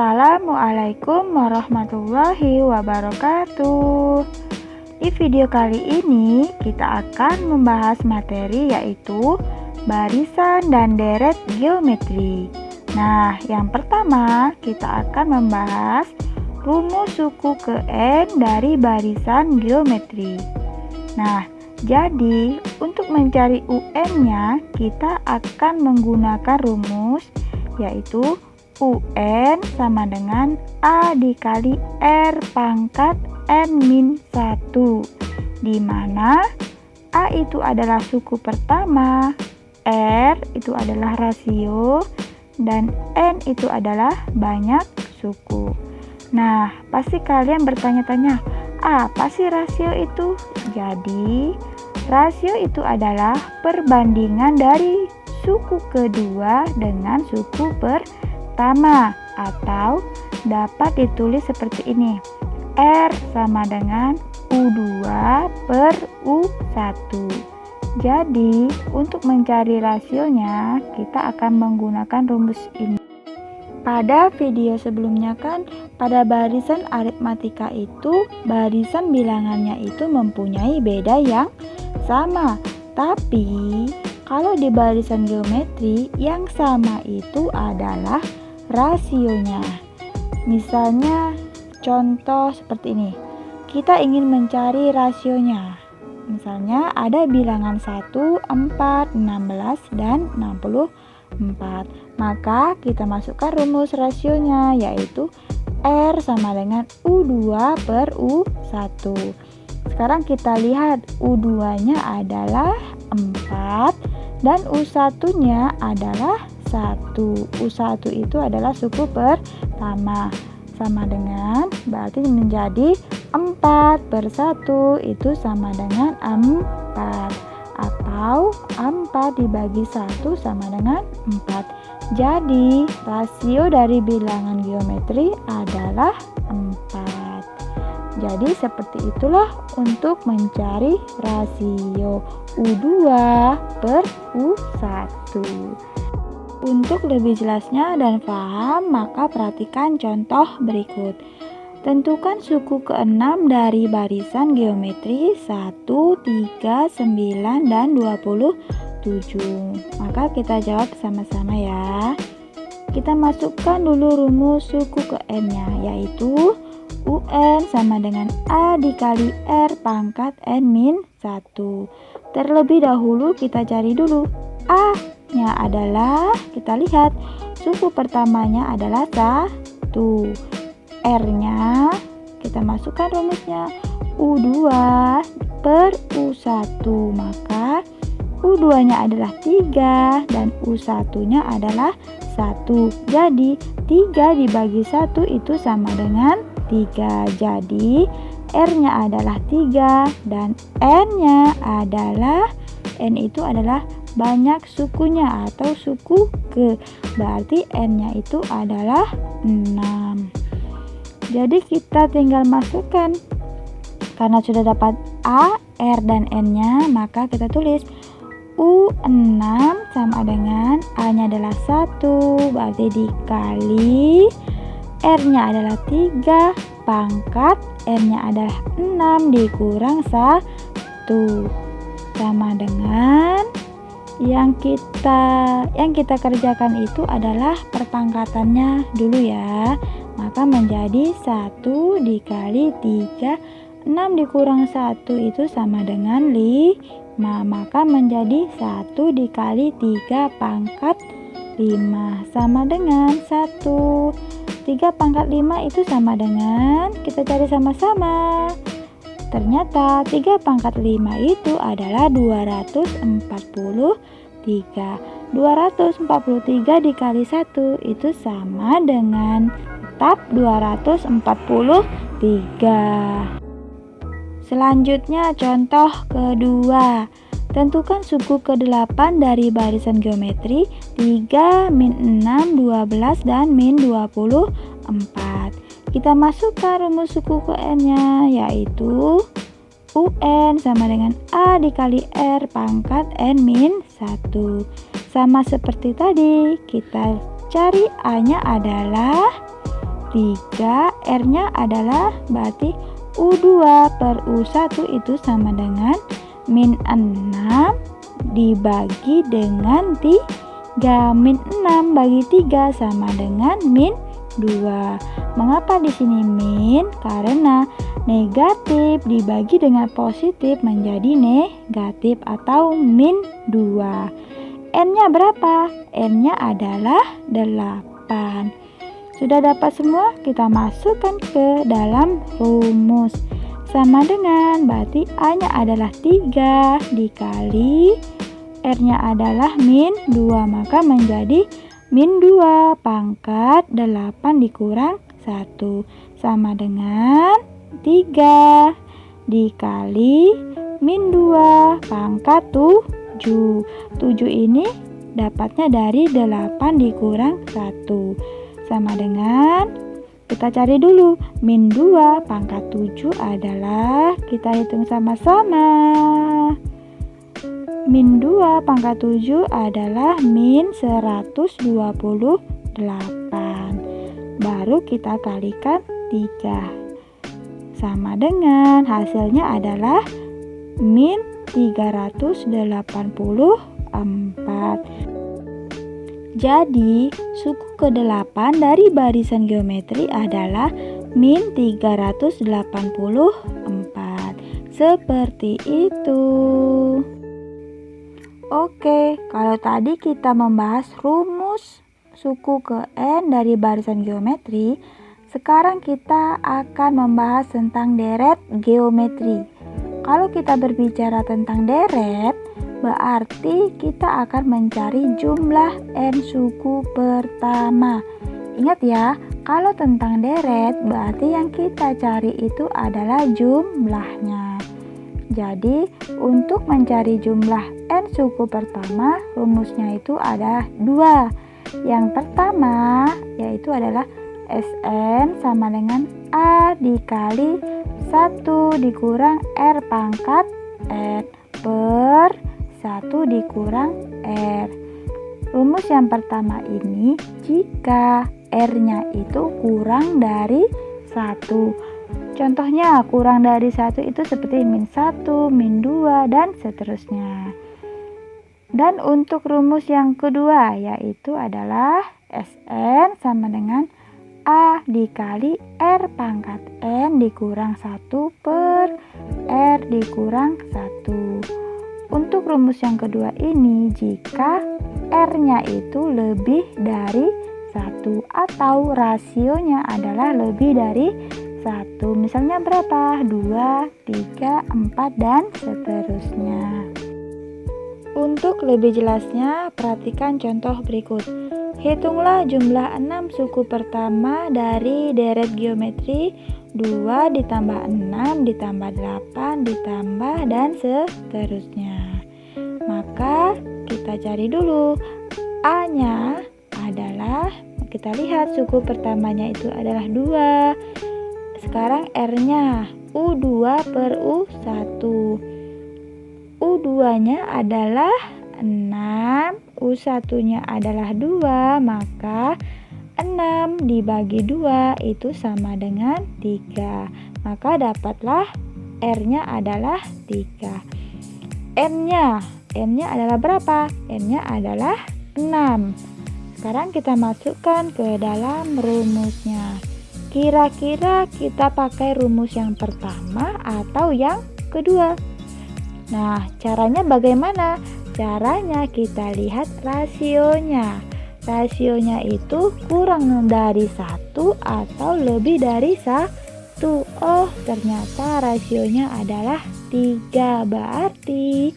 Assalamualaikum warahmatullahi wabarakatuh. Di video kali ini kita akan membahas materi yaitu barisan dan deret geometri. Nah, yang pertama kita akan membahas rumus suku ke N dari barisan geometri. Nah, jadi untuk mencari UN-nya kita akan menggunakan rumus yaitu UN sama dengan A dikali R pangkat N-1, di mana A itu adalah suku pertama, R itu adalah rasio, dan N itu adalah banyak suku. Nah, pasti kalian bertanya-tanya, apa sih rasio itu? Jadi, rasio itu adalah perbandingan dari suku kedua dengan suku pertama, atau dapat ditulis seperti ini. R sama dengan U2 per U1. Jadi, untuk mencari rasionya, kita akan menggunakan rumus ini. Pada video sebelumnya kan, pada barisan aritmatika itu, barisan bilangannya itu mempunyai beda yang sama. Tapi, kalau di barisan geometri, yang sama itu adalah rasionya. Misalnya, contoh seperti ini. Kita ingin mencari rasionya. Misalnya, ada bilangan 1, 4, 16, dan 64. Maka, kita masukkan rumus rasionya, yaitu R sama dengan U2 per U1. Sekarang kita lihat U2-nya adalah 4 dan U1-nya adalah 1. U1 itu adalah suku pertama. Sama dengan, berarti menjadi 4 per 1 itu sama dengan 4. Atau 4 dibagi 1 sama dengan 4. Jadi, rasio dari bilangan geometri adalah 4. Jadi, seperti itulah untuk mencari rasio U2 per U1. Untuk lebih jelasnya dan paham, maka perhatikan contoh berikut. Tentukan suku ke-6 dari barisan geometri 1, 3, 9, dan 27. Maka kita jawab sama-sama ya. Kita masukkan dulu rumus suku ke N-nya, yaitu UN sama dengan A dikali R pangkat N-1. Terlebih dahulu kita cari dulu A-nya adalah, kita lihat, suku pertamanya adalah 1. R-nya, kita masukkan rumusnya U2 per U1. Maka U2-nya adalah 3 dan U1-nya adalah 1. Jadi 3 dibagi 1 itu sama dengan 3. Jadi R-nya adalah 3 dan N-nya adalah, N itu adalah banyak sukunya atau suku ke. Berarti N-nya itu adalah 6. Jadi kita tinggal masukkan. Karena sudah dapat A, R, dan N-nya, maka kita tulis U6 sama dengan A-nya adalah 1, berarti dikali R-nya adalah 3, pangkat N-nya adalah 6 dikurang 1. Sama dengan yang kita kerjakan itu adalah perpangkatannya dulu ya. Maka menjadi 1 dikali 3, 6 dikurang 1 itu sama dengan 5. Maka menjadi 1 dikali 3 pangkat 5 sama dengan 1. 3 pangkat 5 itu sama dengan, kita cari sama-sama. Ternyata 3 pangkat 5 itu adalah 243. 243 dikali 1 itu sama dengan tetap 243. Selanjutnya contoh kedua. Tentukan suku ke-8 dari barisan geometri 3, min 6, 12, dan min 24. Kita masukkan rumus suku ke N-nya, yaitu UN sama dengan A dikali R pangkat N-1. Sama seperti tadi, kita cari A-nya adalah 3, R-nya adalah berarti U2 per U1 itu sama dengan min 6 dibagi dengan 3. Min 6 bagi 3 sama dengan min 2. Mengapa di sini min? Karena negatif dibagi dengan positif menjadi negatif atau min 2. N-nya berapa? N-nya adalah 8. Sudah dapat semua? Kita masukkan ke dalam rumus. Sama dengan berarti A-nya adalah 3 dikali R-nya adalah min 2, maka menjadi min 2 pangkat 8 dikurang 1 sama dengan 3 dikali min 2 pangkat 7. 7 ini dapatnya dari 8 dikurang 1 sama dengan, kita cari dulu, min 2 pangkat 7 adalah, kita hitung sama-sama. Min 2 pangkat 7 adalah min 128. Baru kita kalikan 3. Sama dengan hasilnya adalah min 384. Jadi, suku ke-8 dari barisan geometri adalah min 384. Seperti itu. Oke, kalau tadi kita membahas rumus suku ke N dari barisan geometri, sekarang kita akan membahas tentang deret geometri. Kalau kita berbicara tentang deret, berarti kita akan mencari jumlah N suku pertama. Ingat ya, kalau tentang deret berarti yang kita cari itu adalah jumlahnya. Jadi, untuk mencari jumlah N suku pertama, rumusnya itu ada 2. Yang pertama yaitu adalah Sn sama dengan A dikali 1 dikurang R pangkat N per 1 dikurang R. Rumus yang pertama ini jika R-nya itu kurang dari 1. Contohnya kurang dari 1 itu seperti min 1, min 2, dan seterusnya. Dan untuk rumus yang kedua yaitu adalah Sn sama dengan A dikali R pangkat N dikurang 1 per R dikurang 1. Untuk rumus yang kedua ini jika R-nya itu lebih dari 1 atau rasionya adalah lebih dari 1. Misalnya berapa? 2, 3, 4, dan seterusnya. Untuk lebih jelasnya, perhatikan contoh berikut. Hitunglah jumlah 6 suku pertama dari deret geometri 2 ditambah 6 ditambah 8 ditambah dan seterusnya. Maka kita cari dulu A-nya adalah, kita lihat suku pertamanya itu adalah 2. Sekarang R-nya U2 per U1. U2-nya adalah 6, U1-nya adalah 2, maka 6 dibagi 2 itu sama dengan 3. Maka dapatlah R-nya adalah 3. N-nya adalah berapa? N-nya adalah 6. Sekarang kita masukkan ke dalam rumusnya. Kira-kira kita pakai rumus yang pertama atau yang kedua? Nah, caranya bagaimana? Caranya kita lihat rasionya. Rasionya itu kurang dari 1 atau lebih dari 1. Oh, ternyata rasionya adalah 3. Berarti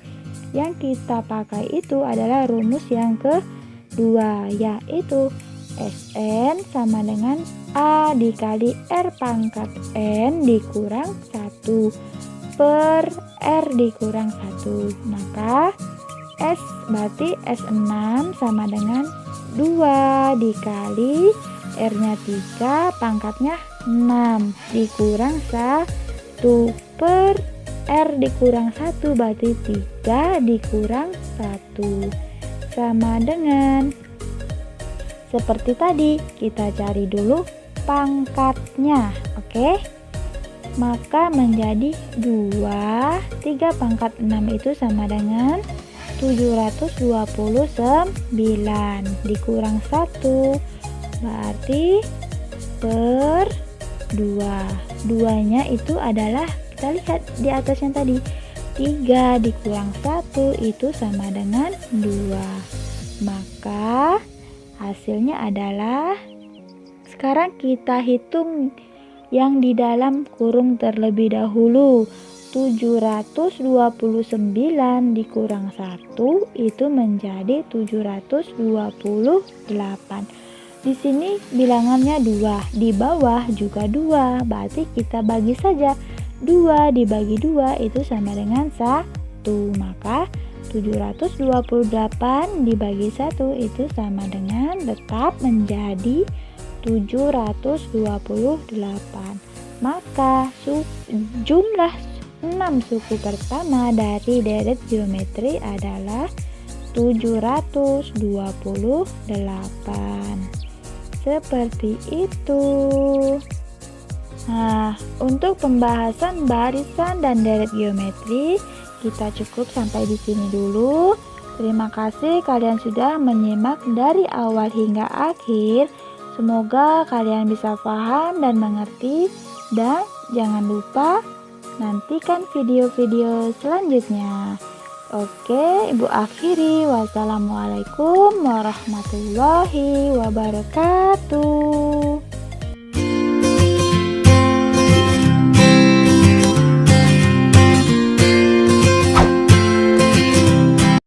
yang kita pakai itu adalah rumus yang kedua, yaitu Sn sama dengan A dikali R pangkat N dikurang 1 per R dikurang 1. Maka S berarti S6 sama dengan 2 dikali R-nya 3 pangkatnya 6 dikurang 1 per R dikurang 1 berarti 3 dikurang 1 sama dengan, seperti tadi kita cari dulu pangkatnya. Oke, maka menjadi 2. 3 pangkat 6 itu sama dengan 729 dikurang 1 berarti per 2. 2-nya itu adalah, kita lihat di atasnya tadi, 3 dikurang 1 itu sama dengan 2. Maka hasilnya adalah, sekarang kita hitung yang di dalam kurung terlebih dahulu. 729 dikurang 1 itu menjadi 728. Di sini bilangannya 2, di bawah juga 2, berarti kita bagi saja. 2 dibagi 2 itu sama dengan 1, maka 728 dibagi 1 itu sama dengan, tetap menjadi 728. Maka jumlah 6 suku pertama dari deret geometri adalah 728. Seperti itu. Nah, untuk pembahasan barisan dan deret geometri kita cukup sampai di sini dulu. Terima kasih kalian sudah menyimak dari awal hingga akhir. Semoga kalian bisa paham dan mengerti, dan jangan lupa nantikan video-video selanjutnya. Oke, Ibu akhiri. Wassalamualaikum warahmatullahi wabarakatuh.